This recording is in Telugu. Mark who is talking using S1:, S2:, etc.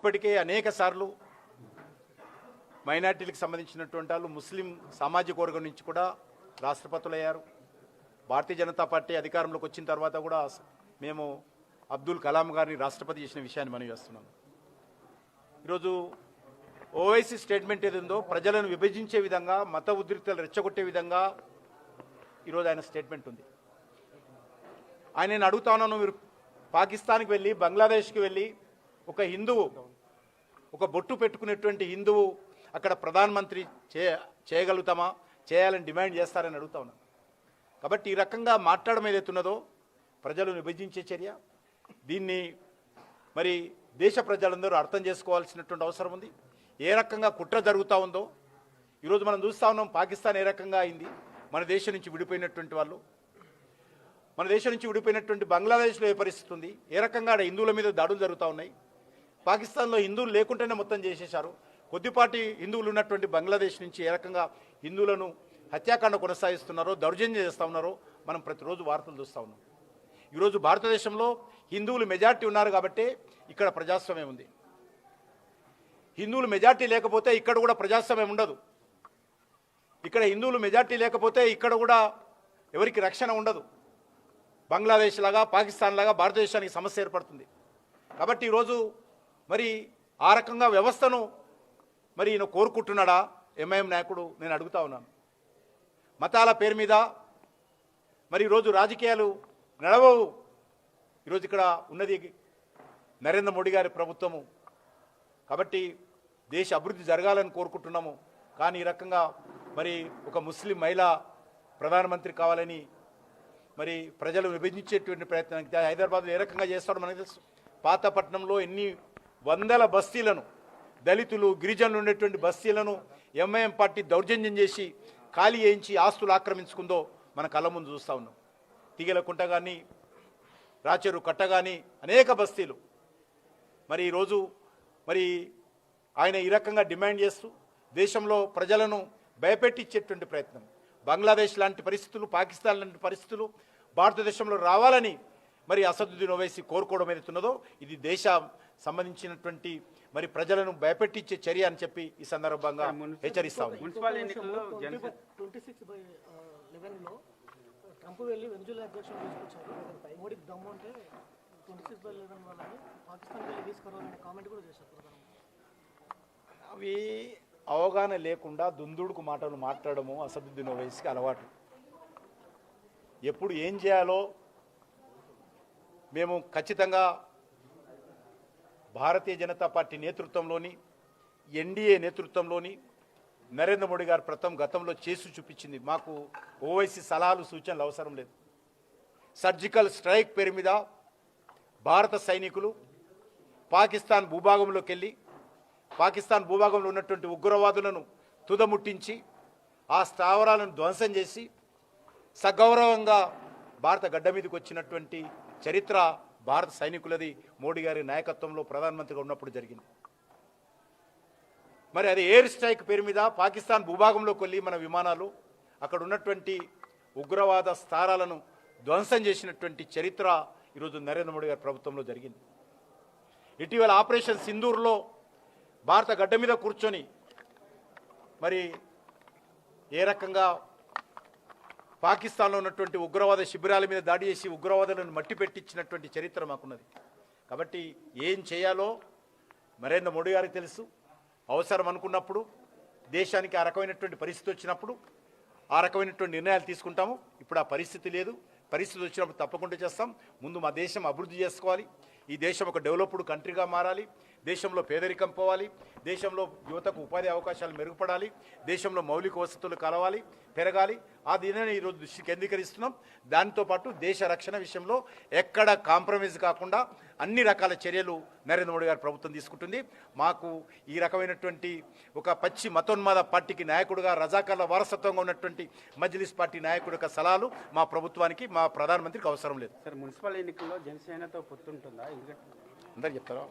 S1: ఇప్పటికే అనేక సార్లు మైనార్టీలకు సంబంధించినటువంటి వాళ్ళు ముస్లిం సామాజిక వర్గం నుంచి కూడా రాష్ట్రపతులయ్యారు. భారతీయ జనతా పార్టీ అధికారంలోకి వచ్చిన తర్వాత కూడా మేము అబ్దుల్ కలాం గారిని రాష్ట్రపతి చేసిన విషయాన్ని మనం చేస్తున్నాం. ఈరోజు ఓవైసీ స్టేట్మెంట్ ఏదిందో ప్రజలను విభజించే విధంగా, మత ఉద్రిక్తలు రెచ్చగొట్టే విధంగా ఈరోజు ఆయన స్టేట్మెంట్ ఉంది. ఆయన నేను అడుగుతా ఉన్నాను, మీరు పాకిస్తాన్కి వెళ్ళి, బంగ్లాదేశ్కి వెళ్ళి ఒక హిందువు, ఒక బొట్టు పెట్టుకునేటువంటి హిందువు అక్కడ ప్రధానమంత్రి చేయగలుగుతామా, చేయాలని డిమాండ్ చేస్తారని అడుగుతా ఉన్నాను. కాబట్టి ఈ రకంగా మాట్లాడడం ఏదైతున్నదో ప్రజలను విభజించే చర్య. దీన్ని మరి దేశ ప్రజలందరూ అర్థం చేసుకోవాల్సినటువంటి అవసరం ఉంది. ఏ రకంగా కుట్ర జరుగుతూ ఉందో ఈరోజు మనం చూస్తూ ఉన్నాం. పాకిస్తాన్ ఏ రకంగా అయింది, మన దేశం నుంచి విడిపోయినటువంటి వాళ్ళు, మన దేశం నుంచి విడిపోయినటువంటి బంగ్లాదేశ్లో ఏ పరిస్థితి ఉంది, ఏ రకంగా హిందువుల మీద దాడులు జరుగుతూ ఉన్నాయి. పాకిస్తాన్లో హిందువులు లేకుంటేనే మొత్తం చేసేశారు. కొద్దిపాటి హిందువులు ఉన్నటువంటి బంగ్లాదేశ్ నుంచి ఏ రకంగా హిందువులను హత్యాకాండ కొనసాగిస్తున్నారో, దౌర్జన్యం చేస్తూ ఉన్నారో మనం ప్రతిరోజు వార్తలు చూస్తూ ఉన్నాం. ఈరోజు భారతదేశంలో హిందువులు మెజార్టీ ఉన్నారు కాబట్టి ఇక్కడ ప్రజాస్వామ్యం ఉంది. హిందువులు మెజార్టీ లేకపోతే ఇక్కడ కూడా ప్రజాస్వామ్యం ఉండదు. ఇక్కడ హిందువులు మెజార్టీ లేకపోతే ఇక్కడ కూడా ఎవరికి రక్షణ ఉండదు. బంగ్లాదేశ్ లాగా, పాకిస్తాన్ లాగా భారతదేశానికి సమస్య ఏర్పడుతుంది. కాబట్టి ఈరోజు మరి ఆ రకంగా వ్యవస్థను మరి ఈయన కోరుకుంటున్నాడా ఎంఐఎం నాయకుడు, నేను అడుగుతా ఉన్నాను. మతాల పేరు మీద మరి ఈరోజు రాజకీయాలు నడవవు. ఈరోజు ఇక్కడ ఉన్నది నరేంద్ర మోడీ గారి ప్రభుత్వము. కాబట్టి దేశ అభివృద్ధి జరగాలని కోరుకుంటున్నాము. కానీ ఈ రకంగా మరి ఒక ముస్లిం మహిళ ప్రధానమంత్రి కావాలని మరి ప్రజలు విభజించేటువంటి ప్రయత్నం హైదరాబాద్లో ఏ రకంగా చేస్తాడో మనకు తెలుసు. పాతపట్నంలో ఎన్ని వందల బస్తీలను, దళితులు, గిరిజనులు ఉండేటువంటి బస్తీలను ఎంఐఎం పార్టీ దౌర్జన్యం చేసి ఖాళీ చేయించి ఆస్తులు ఆక్రమించుకుందో మన కళ్ళ ముందు చూస్తూ ఉన్నాం. తీగలకుంట కానీ, రాచెరు కట్ట కానీ అనేక బస్తీలు. మరి ఈరోజు మరి ఆయన ఈ రకంగా డిమాండ్ చేస్తూ దేశంలో ప్రజలను భయపెట్టించేటువంటి ప్రయత్నం, బంగ్లాదేశ్ లాంటి పరిస్థితులు, పాకిస్తాన్ లాంటి పరిస్థితులు భారతదేశంలో రావాలని మరి అసదుద్దీన్ ఓవైసీ కోరుకోవడం ఏదైతున్నదో ఇది దేశ సంబంధించినటువంటి మరి ప్రజలను భయపెట్టించే చర్య అని చెప్పి ఈ సందర్భంగా హెచ్చరిస్తాం.
S2: మున్సిపల్ ఎన్నికల్లో 26/11లో ట్రంప్ వెళ్ళి వెంజులా అధ్యక్షుడు తీసుకొచ్చారు. మోడీకి దమ్ము అంటే 26/11 వాళ్ళని పాకిస్తాన్కి వెళ్ళి తీసుకురావాలనే కామెంట్ కూడా చేశారు.
S1: అవి అవగాహన లేకుండా దుందుడుకు మాటలు మాట్లాడము అసదుద్దీన్ ఓవైసీకి అలవాటు. ఎప్పుడు ఏం చేయాలో మేము ఖచ్చితంగా భారతీయ జనతా పార్టీ నేతృత్వంలోని, ఎన్డీఏ నేతృత్వంలోని నరేంద్ర మోడీ గారు గతంలో చేసి చూపించింది. మాకు ఓవైసీ సలహాలు, సూచనలు అవసరం లేదు. సర్జికల్ స్ట్రైక్ పేరు మీద భారత సైనికులు పాకిస్తాన్ భూభాగంలోకి వెళ్ళి పాకిస్తాన్ భూభాగంలో ఉన్నటువంటి ఉగ్రవాదులను తుదముట్టించి ఆ స్థావరాలను ధ్వంసం చేసి సగౌరవంగా భారత గడ్డ మీదకి వచ్చినటువంటి చరిత్ర భారత సైనికులది. మోడీ గారి నాయకత్వంలో ప్రధానమంత్రిగా ఉన్నప్పుడు జరిగింది. మరి అది ఎయిర్ స్ట్రైక్ పేరు మీద పాకిస్తాన్ భూభాగంలోకి వెళ్ళి మన విమానాలు అక్కడ ఉన్నటువంటి ఉగ్రవాద స్థావరాలను ధ్వంసం చేసినటువంటి చరిత్ర ఈరోజు నరేంద్ర మోడీ గారి ప్రభుత్వంలో జరిగింది. ఇటీవల ఆపరేషన్ సింధూర్లో భారత గడ్డ మీద కూర్చొని మరి ఏ రకంగా పాకిస్తాన్లో ఉన్నటువంటి ఉగ్రవాద శిబిరాల మీద దాడి చేసి ఉగ్రవాదులను మట్టి పెట్టించినటువంటి చరిత్ర మాకున్నది. కాబట్టి ఏం చేయాలో నరేంద్ర మోడీ గారికి తెలుసు. అవసరం అనుకున్నప్పుడు, దేశానికి ఆ రకమైనటువంటి పరిస్థితి వచ్చినప్పుడు ఆ రకమైనటువంటి నిర్ణయాలు తీసుకుంటాము. ఇప్పుడు ఆ పరిస్థితి లేదు. పరిస్థితి వచ్చినప్పుడు తప్పకుండా చేస్తాం. ముందు మా దేశం అభివృద్ధి చేసుకోవాలి. ఈ దేశం ఒక డెవలప్డ్ కంట్రీగా మారాలి. దేశంలో పేదరికం పోవాలి. దేశంలో యువతకు ఉపాధి అవకాశాలు మెరుగుపడాలి. దేశంలో మౌలిక వసతులు కలవాలి, పెరగాలి. ఆ దీనిని ఈరోజు దృష్టి కేంద్రీకరిస్తున్నాం. దాంతోపాటు దేశ రక్షణ విషయంలో ఎక్కడ కాంప్రమైజ్ కాకుండా అన్ని రకాల చర్యలు నరేంద్ర మోడీ గారి ప్రభుత్వం తీసుకుంటుంది. మాకు ఈ రకమైనటువంటి ఒక పచ్చి మతోన్మాద పార్టీకి నాయకుడిగా, రజాకార్ల వారసత్వంగా ఉన్నటువంటి మజ్లిస్ పార్టీ నాయకుడి యొక్క సలహాలు మా ప్రభుత్వానికి, మా ప్రధానమంత్రికి అవసరం లేదు.
S2: సార్, మున్సిపల్ ఎన్నికల్లో జనసేనతో పొత్తుంటుందా?
S1: అందరు చెప్తారా?